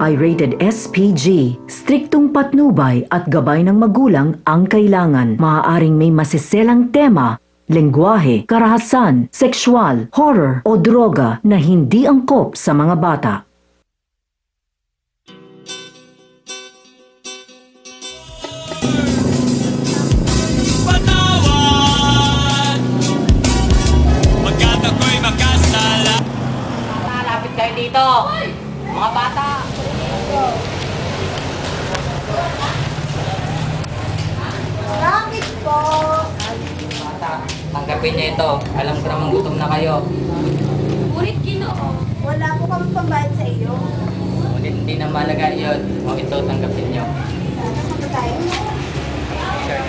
ay rated SPG. Striktong patnubay at gabay ng magulang ang kailangan. Maaaring may masiselang tema, lengguwahe, karahasan, sexual, horror o droga na hindi angkop sa mga bata. Malapit kayo dito. Mga bata. Bakit po? Bata, tanggapin niyo ito. Alam ko naman gutom na kayo. Ulit Ginoo. Wala po kami pambayad sa iyo. Ngunit hindi na malaga yun. O ito, tanggapin niyo. Ano ba tayo? Sure.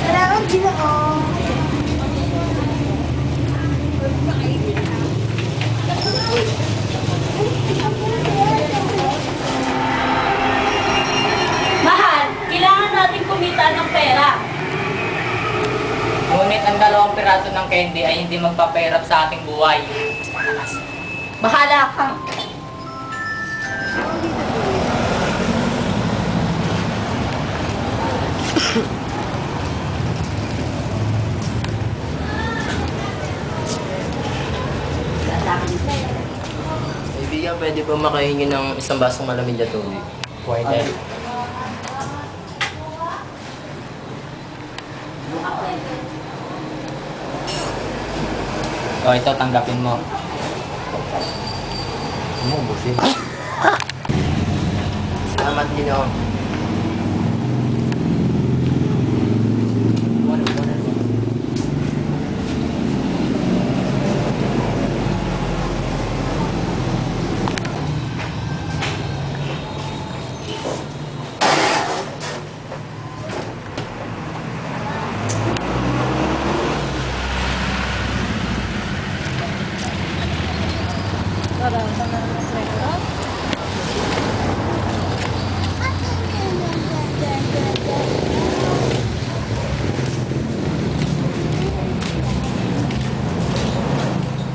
Salamat Ginoo. Mahal, kailangan natin kumita ng pera. Ngunit ang 2 piraso ng candy ay hindi magpapahirap sa ating buhay. Bahala ka. Kaibigan, pwede ba makahingi ng isang basong malamig na tubig? Pwede. O ito, tanggapin mo. Ano, busin? Salamat, Ginoo.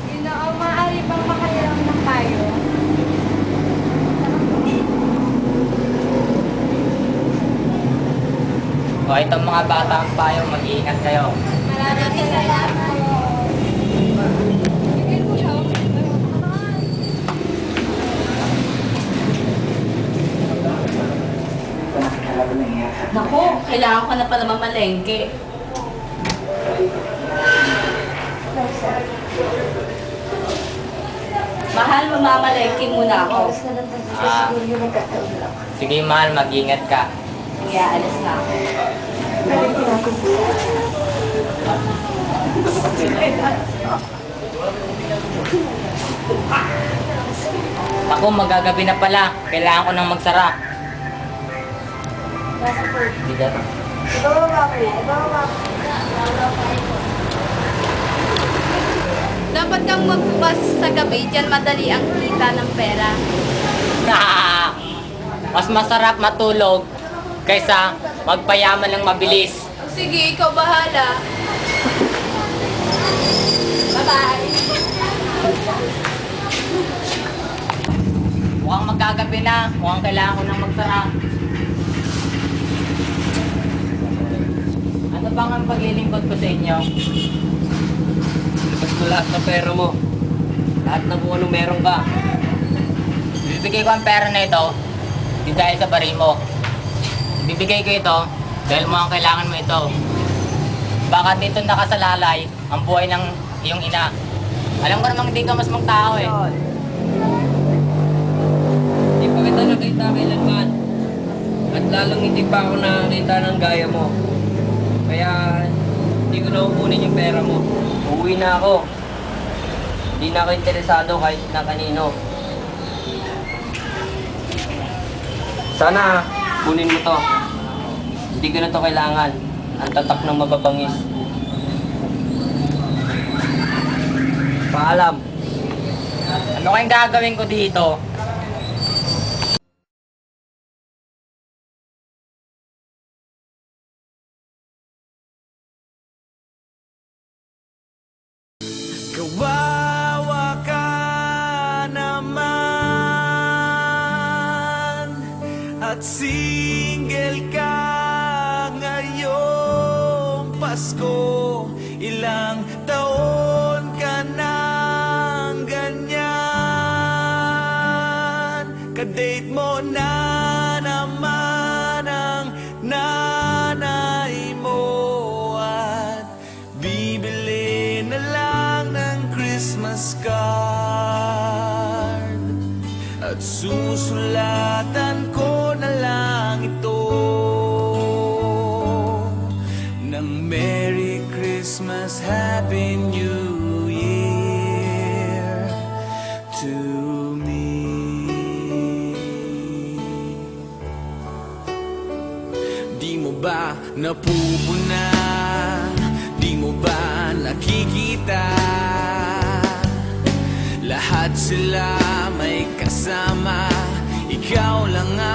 Ginoo, maaari bang makahiram ng payo? O ito mga bata ang payo, mag-iingat kayo. Maraming salamat. Naku, kailangan ko na pala mamalengke. Mahal, mamamalengke muna ako. Ah, sige mahal, mag-ingat ka. Kaya alis na ako. Ako, magagabi na pala. Kailangan ko nang magsara. Bigat. Ibababa ko yan. Ibababa ko. Dapat kang magbukas sa gabi, dyan madali ang kita ng pera. Mas masarap matulog kaysa magpayaman ng mabilis. Sige, ikaw bahala. Bye-bye. Mukhang magagabi na. Mukhang kailangan ko nang magsara. Ano bang ang paglilingkod ko sa inyo? Labas mo lahat ng pera mo. Lahat ng kung anong meron ka. Bibigay ko ang pera na ito, di dahil sa bari mo. Bibigay ko ito dahil mukhang kailangan mo ito. Baka dito nakasalalay ang buhay ng iyong ina. Alam ko namang hindi ka mas tao eh. Hindi pa kita nakita kailanman. At lalong hindi pa ako nakakita ng gaya mo. Kaya hindi ko na kukunin yung pera mo. Uuwi na ako. Hindi na ako interesado kahit na kanino. Sana kunin mo to. Hindi ko na to kailangan. Ang tatak ng mababangis. Paalam. Ano kayang gagawin ko dito? Kawawa ka naman. at single ka ngayong Pasko. Ilang taon ka nang ganyan, kadate mo na naman ang nanay mo, at bibili na lang ng Christmas card, at susulatan ko na lang ito ng Merry Christmas, Happy New Year to me. Di mo ba napupuna? Di mo ba nakikita? Lahat sila may kasama, ikaw lang ang